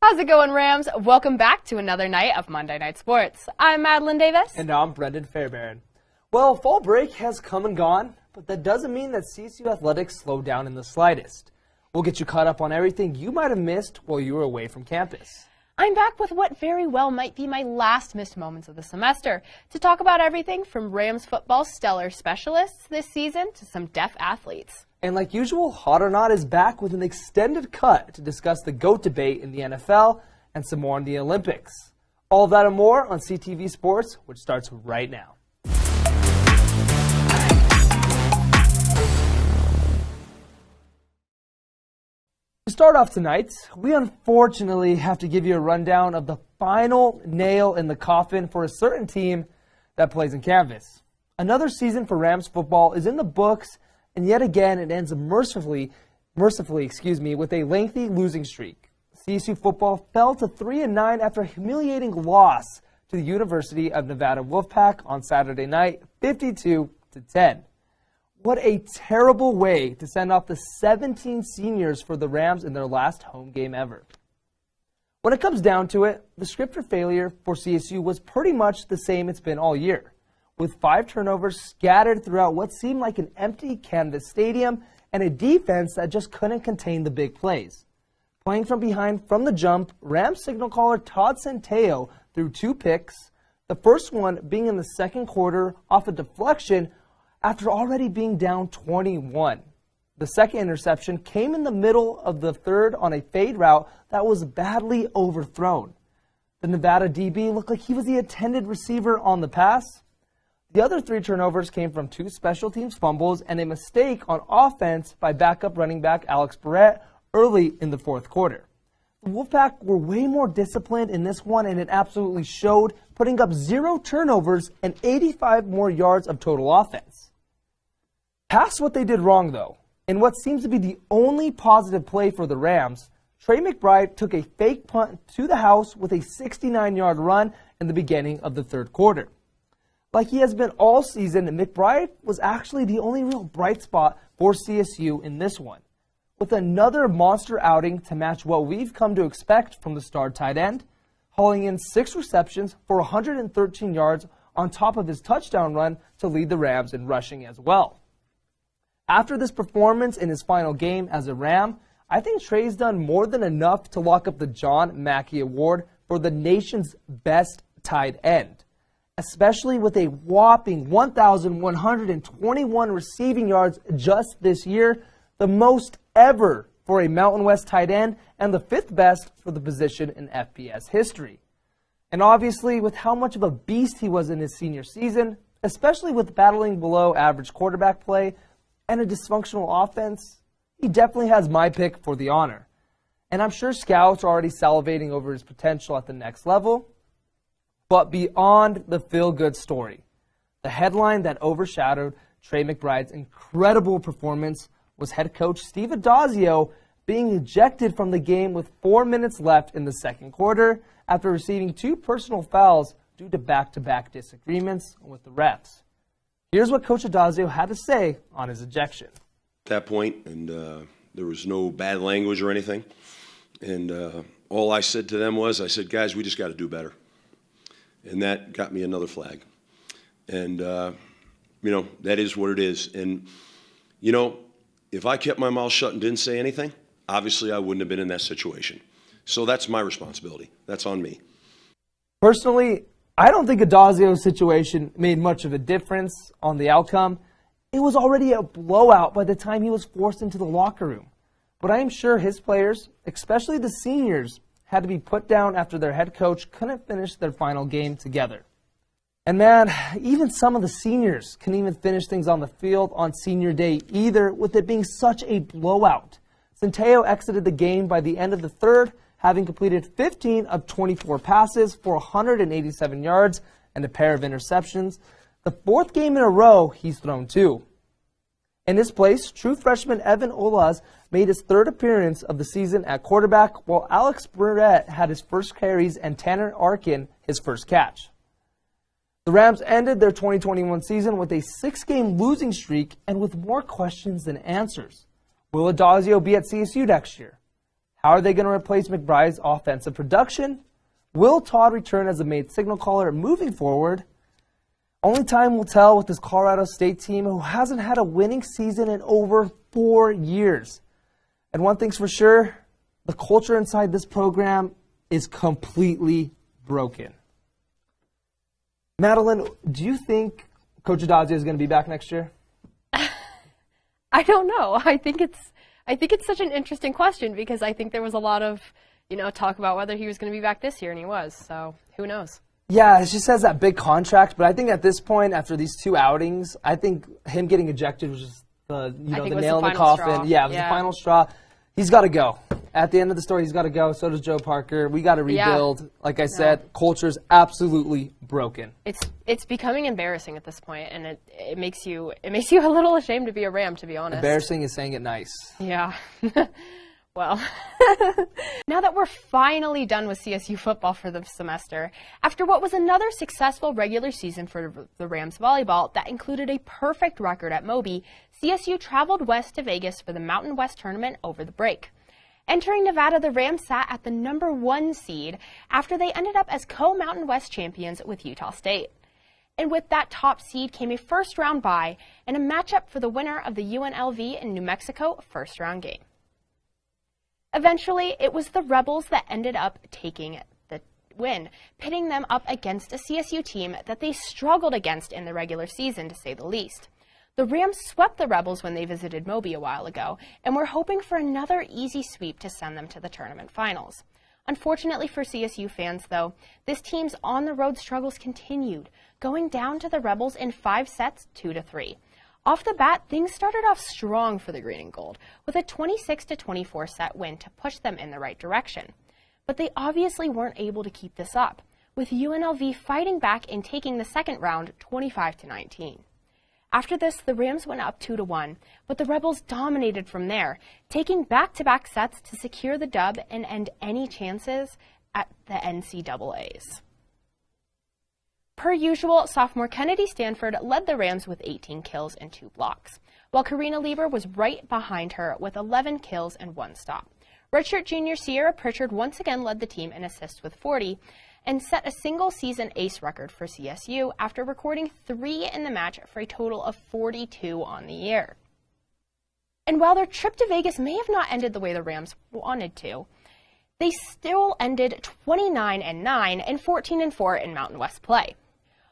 How's it going, Rams? Welcome back to another night of Monday Night Sports. I'm Madeline Davis. And I'm Brendon Fairbairn. Well, fall break has come and gone, but that doesn't mean that CSU athletics slowed down in the slightest. We'll get you caught up on everything you might have missed while you were away from campus. I'm back with what very well might be my last missed moments of the semester to talk about everything from Rams football's stellar specialists this season to some deaf athletes. And like usual, Hot or Not is back with an extended cut to discuss the GOAT debate in the NFL and some more on the Olympics. All of that and more on CTV Sports, which starts right now. To start off tonight, we unfortunately have to give you a rundown of the final nail in the coffin for a certain team that plays in canvas. Another season for Rams football is in the books, and yet again it ends mercifully, with a lengthy losing streak. CSU football fell to 3-9 after a humiliating loss to the University of Nevada Wolfpack on Saturday night, 52-10. What a terrible way to send off the 17 seniors for the Rams in their last home game ever. When it comes down to it, the script for failure for CSU was pretty much the same it's been all year, with 5 turnovers scattered throughout what seemed like an empty canvas stadium and a defense that just couldn't contain the big plays. Playing from behind from the jump, Rams signal caller Todd Centeio threw 2 picks, the first one being in the second quarter off a deflection after already being down 21. The second interception came in the middle of the third on a fade route that was badly overthrown. The Nevada DB looked like he was the intended receiver on the pass. The other 3 turnovers came from 2 special teams fumbles and a mistake on offense by backup running back Alex Barrett early in the fourth quarter. The Wolfpack were way more disciplined in this one, and it absolutely showed, putting up 0 turnovers and 85 more yards of total offense. Past what they did wrong, though, in what seems to be the only positive play for the Rams, Trey McBride took a fake punt to the house with a 69-yard run in the beginning of the third quarter. Like he has been all season, McBride was actually the only real bright spot for CSU in this one, with another monster outing to match what we've come to expect from the star tight end, hauling in 6 receptions for 113 yards on top of his touchdown run to lead the Rams in rushing as well. After this performance in his final game as a Ram, I think Trey's done more than enough to lock up the John Mackey Award for the nation's best tight end, especially with a whopping 1,121 receiving yards just this year, the most ever for a Mountain West tight end and the 5th best for the position in FBS history. And obviously, with how much of a beast he was in his senior season, especially with battling below average quarterback play and a dysfunctional offense, he definitely has my pick for the honor. And I'm sure scouts are already salivating over his potential at the next level. But beyond the feel-good story, the headline that overshadowed Trey McBride's incredible performance was head coach Steve Adazio being ejected from the game with 4 minutes left in the second quarter after receiving 2 personal fouls due to back-to-back disagreements with the refs. Here's what Coach Adazio had to say on his ejection. At that point, and there was no bad language or anything, and all I said to them was, I said, guys, we just got to do better. And that got me another flag. And, that is what it is. And, if I kept my mouth shut and didn't say anything, obviously I wouldn't have been in that situation. So that's my responsibility. That's on me. Personally, I don't think Adazio's situation made much of a difference on the outcome. It was already a blowout by the time he was forced into the locker room. But I am sure his players, especially the seniors, had to be put down after their head coach couldn't finish their final game together. And man, even some of the seniors couldn't even finish things on the field on senior day either, with it being such a blowout. Centeio exited the game by the end of the third, having completed 15 of 24 passes for 187 yards and a pair of interceptions. The 4th game in a row he's thrown 2. In his place, true freshman Evan Olaz made his 3rd appearance of the season at quarterback, while Alex Barrett had his first carries and Tanner Arkin his first catch. The Rams ended their 2021 season with a 6-game losing streak and with more questions than answers. Will Adazio be at CSU next year? How are they going to replace McBride's offensive production? Will Todd return as the main signal caller moving forward? Only time will tell with this Colorado State team who hasn't had a winning season in over 4 years. And one thing's for sure, the culture inside this program is completely broken. Madeline, do you think Coach Adazio is going to be back next year? I don't know. I think it's such an interesting question because I think there was a lot of, talk about whether he was going to be back this year, and he was. So who knows? Yeah, it just has that big contract, but I think at this point, after these 2 outings, I think him getting ejected was just the nail in the coffin. Straw. Yeah, it was the final straw. He's got to go. At the end of the story, he's got to go. So does Joe Parker. We got to rebuild. Yeah. Like I said, culture's absolutely broken. It's becoming embarrassing at this point, and it makes you a little ashamed to be a Ram, to be honest. Embarrassing is saying it nice. Yeah. Well, now that we're finally done with CSU football for the semester, after what was another successful regular season for the Rams volleyball that included a perfect record at Moby, CSU traveled west to Vegas for the Mountain West tournament over the break. Entering Nevada, the Rams sat at the number 1 seed after they ended up as co-Mountain West champions with Utah State. And with that top seed came a first-round bye and a matchup for the winner of the UNLV in New Mexico first-round game. Eventually, it was the Rebels that ended up taking the win, pitting them up against a CSU team that they struggled against in the regular season, to say the least. The Rams swept the Rebels when they visited Moby a while ago, and were hoping for another easy sweep to send them to the tournament finals. Unfortunately for CSU fans, though, this team's on-the-road struggles continued, going down to the Rebels in 5 sets, 2-3. Off the bat, things started off strong for the Green and Gold, with a 26-24 set win to push them in the right direction. But they obviously weren't able to keep this up, with UNLV fighting back and taking the second round 25-19. After this, the Rams went up 2-1, but the Rebels dominated from there, taking back-to-back sets to secure the dub and end any chances at the NCAAs. Per usual, sophomore Kennedy Stanford led the Rams with 18 kills and 2 blocks, while Karina Lieber was right behind her with 11 kills and 1 stop. Redshirt junior Sierra Pritchard once again led the team in assists with 40 and set a single-season ace record for CSU after recording 3 in the match for a total of 42 on the year. And while their trip to Vegas may have not ended the way the Rams wanted to, they still ended 29-9 and 14-4 in Mountain West play,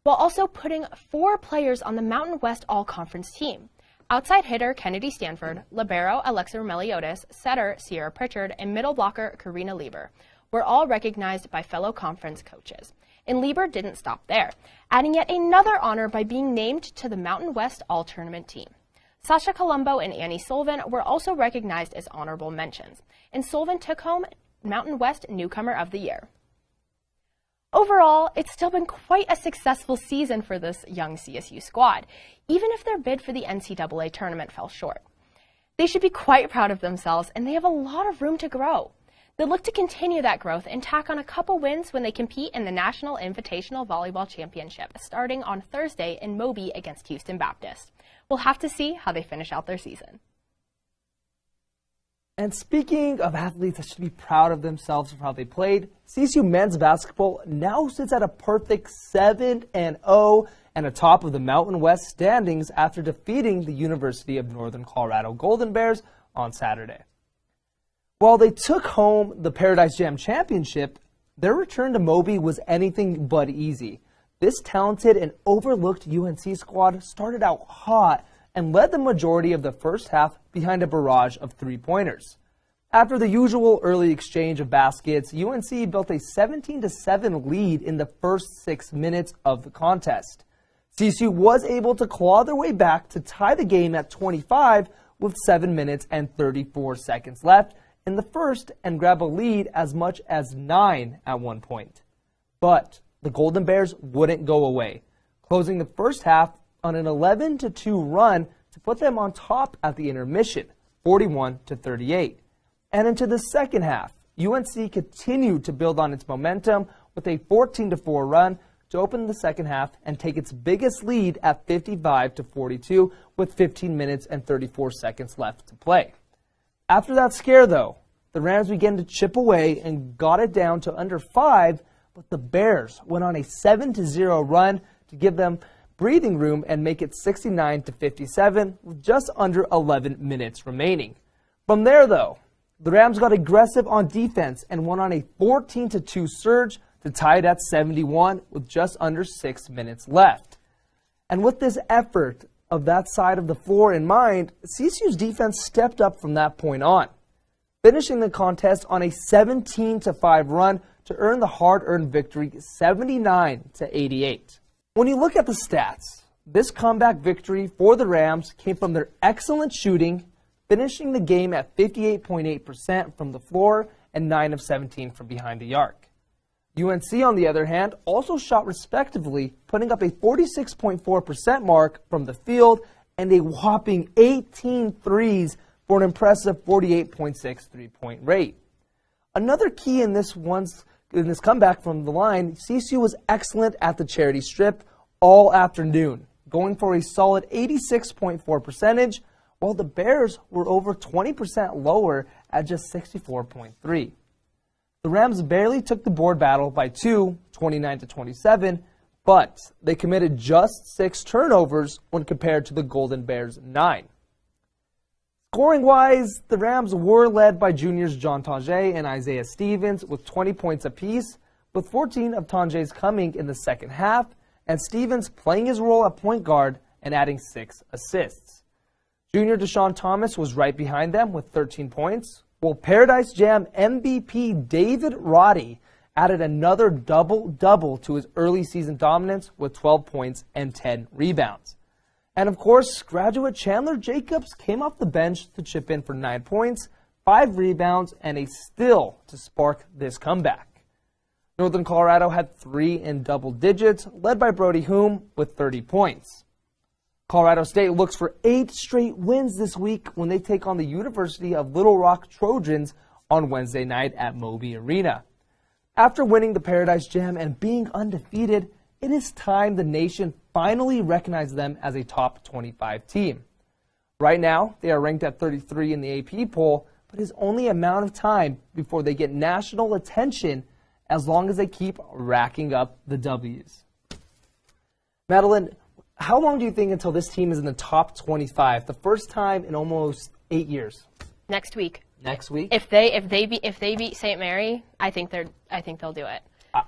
while also putting 4 players on the Mountain West All-Conference team. Outside hitter Kennedy Stanford, libero Alexa Meliotis, setter Sierra Pritchard, and middle blocker Karina Lieber were all recognized by fellow conference coaches. And Lieber didn't stop there, adding yet another honor by being named to the Mountain West All-Tournament team. Sasha Colombo and Annie Sullivan were also recognized as honorable mentions, and Sullivan took home Mountain West Newcomer of the Year. Overall, it's still been quite a successful season for this young CSU squad, even if their bid for the NCAA tournament fell short. They should be quite proud of themselves, and they have a lot of room to grow. They'll look to continue that growth and tack on a couple wins when they compete in the National Invitational Volleyball Championship, starting on Thursday in Moby against Houston Baptist. We'll have to see how they finish out their season. And speaking of athletes that should be proud of themselves for how they played, CSU Mens Basketball now sits at a perfect 7-0 and atop of the Mountain West standings after defeating the University of Northern Colorado Golden Bears on Saturday. While they took home the Paradise Jam Championship, their return to Moby was anything but easy. This talented and overlooked UNC squad started out hot and led the majority of the first half behind a barrage of three-pointers. After the usual early exchange of baskets, UNC built a 17-7 lead in the first 6 minutes of the contest. CSU was able to claw their way back to tie the game at 25 with 7 minutes and 34 seconds left in the first and grab a lead as much as 9 at one point. But the Golden Bears wouldn't go away, closing the first half on an 11-2 run to put them on top at the intermission, 41-38. And into the second half, UNC continued to build on its momentum with a 14-4 run to open the second half and take its biggest lead at 55-42 with 15 minutes and 34 seconds left to play. After that scare, though, the Rams began to chip away and got it down to under 5, but the Bears went on a 7-0 run to give them breathing room and make it 69-57 with just under 11 minutes remaining. From there, though, the Rams got aggressive on defense and went on a 14-2 surge to tie it at 71 with just under 6 minutes left. And with this effort of that side of the floor in mind, CSU's defense stepped up from that point on, finishing the contest on a 17-5 run to earn the hard-earned victory 79-88. When you look at the stats, this comeback victory for the Rams came from their excellent shooting, finishing the game at 58.8% from the floor and 9 of 17 from behind the arc. UNC, on the other hand, also shot respectively, putting up a 46.4% mark from the field and a whopping 18 threes for an impressive 48.6 three-point rate. Another key in this comeback from the line, CSU was excellent at the charity strip all afternoon, going for a solid 86.4 percentage, while the Bears were over 20% lower at just 64.3. The Rams barely took the board battle by 2, 29-27, but they committed just 6 turnovers when compared to the Golden Bears' 9. Scoring-wise, the Rams were led by juniors John Tangier and Isaiah Stevens with 20 points apiece, with 14 of Tangier's coming in the second half, and Stevens playing his role at point guard and adding 6 assists. Junior Deshaun Thomas was right behind them with 13 points, while Paradise Jam MVP David Roddy added another double-double to his early season dominance with 12 points and 10 rebounds. And of course, graduate Chandler Jacobs came off the bench to chip in for 9 points, 5 rebounds, and a steal to spark this comeback. Northern Colorado had 3 in double digits, led by Brody Hume with 30 points. Colorado State looks for 8 straight wins this week when they take on the University of Little Rock Trojans on Wednesday night at Moby Arena. After winning the Paradise Jam and being undefeated, it is time the nation finally recognized them as a top 25 team. Right now, they are ranked at 33 in the AP poll, but it's only a matter of time before they get national attention as long as they keep racking up the W's. Madeline, how long do you think until this team is in the top 25? The first time in almost 8 years. Next week. Next week? If they beat St. Mary, I think they'll do it.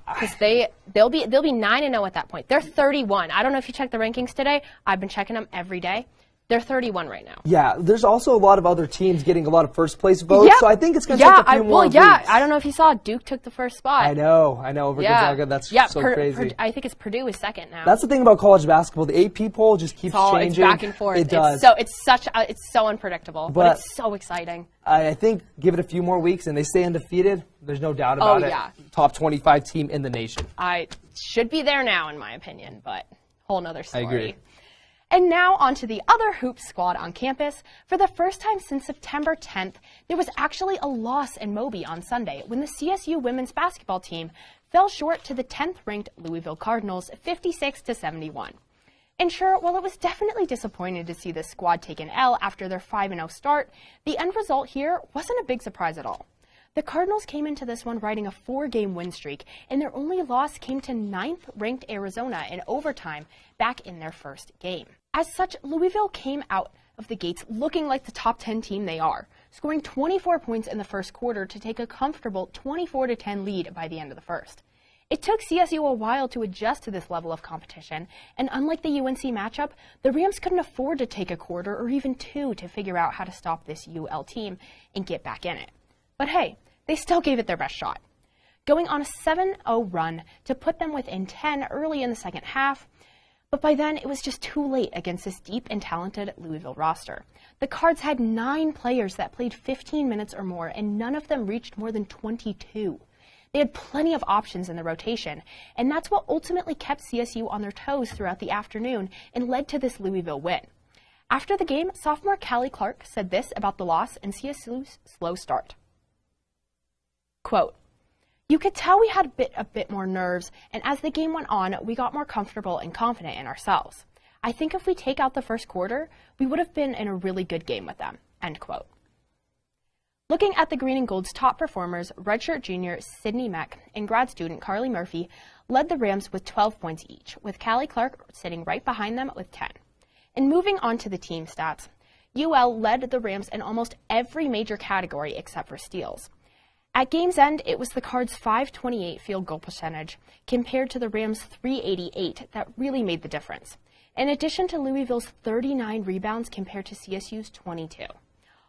Because they'll be 9-0 at that point. They're 31. I don't know if you checked the rankings today. I've been checking them every day. They're 31 right now. Yeah, there's also a lot of other teams getting a lot of first place votes, so I think it's going to take a few more weeks. I don't know if you saw Duke took the first spot. I know, over Gonzaga. That's so crazy. I think it's Purdue is second now. That's the thing about college basketball. The AP poll just keeps changing. It's back and forth. It does. It's so unpredictable, but it's so exciting. I think give it a few more weeks and they stay undefeated. There's no doubt about it. Top 25 team in the nation. I should be there now, in my opinion, but whole nother story. I agree. And now on to the other hoops squad on campus. For the first time since September 10th, there was actually a loss in Moby on Sunday when the CSU Women's Basketball team fell short to the 10th-ranked Louisville Cardinals 56-71. And sure, while it was definitely disappointing to see this squad take an L after their 5-0 start, the end result here wasn't a big surprise at all. The Cardinals came into this one riding a 4-game win streak, and their only loss came to 9th-ranked Arizona in overtime back in their first game. As such, Louisville came out of the gates looking like the top 10 team they are, scoring 24 points in the first quarter to take a comfortable 24-10 lead by the end of the first. It took CSU a while to adjust to this level of competition, and unlike the UNC matchup, the Rams couldn't afford to take a quarter or even 2 to figure out how to stop this UL team and get back in it. But hey, they still gave it their best shot, going on a 7-0 run to put them within 10 early in the second half. But by then, it was just too late against this deep and talented Louisville roster. The Cards had 9 players that played 15 minutes or more, and none of them reached more than 22. They had plenty of options in the rotation, and that's what ultimately kept CSU on their toes throughout the afternoon and led to this Louisville win. After the game, sophomore Callie Clark said this about the loss and CSU's slow start. Quote, "You could tell we had a bit more nerves, and as the game went on, we got more comfortable and confident in ourselves. I think if we take out the first quarter, we would have been in a really good game with them." End quote. Looking at the Green and Gold's top performers, redshirt junior Sydney Meck and grad student Carly Murphy led the Rams with 12 points each, with Callie Clark sitting right behind them with 10. And moving on to the team stats, UL led the Rams in almost every major category except for steals. At game's end, it was the Cards' .528 field goal percentage compared to the Rams' .388 that really made the difference, in addition to Louisville's 39 rebounds compared to CSU's 22.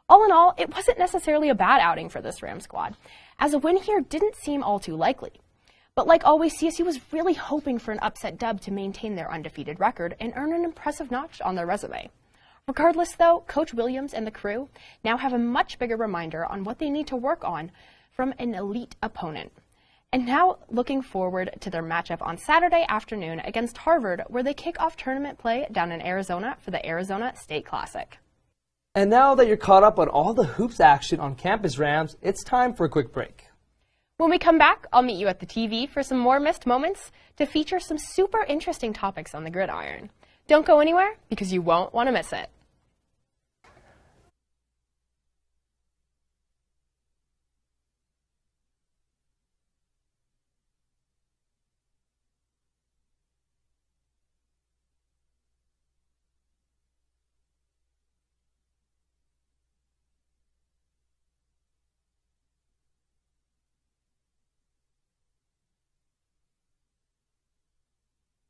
All in all, it wasn't necessarily a bad outing for this Ram squad, as a win here didn't seem all too likely. But like always, CSU was really hoping for an upset dub to maintain their undefeated record and earn an impressive notch on their resume. Regardless, though, Coach Williams and the crew now have a much bigger reminder on what they need to work on from an elite opponent. And now looking forward to their matchup on Saturday afternoon against Harvard, where they kick off tournament play down in Arizona for the Arizona State Classic. And now that you're caught up on all the hoops action on campus, Rams, it's time for a quick break. When we come back, I'll meet you at the TV for some more missed moments to feature some super interesting topics on the gridiron. Don't go anywhere because you won't want to miss it.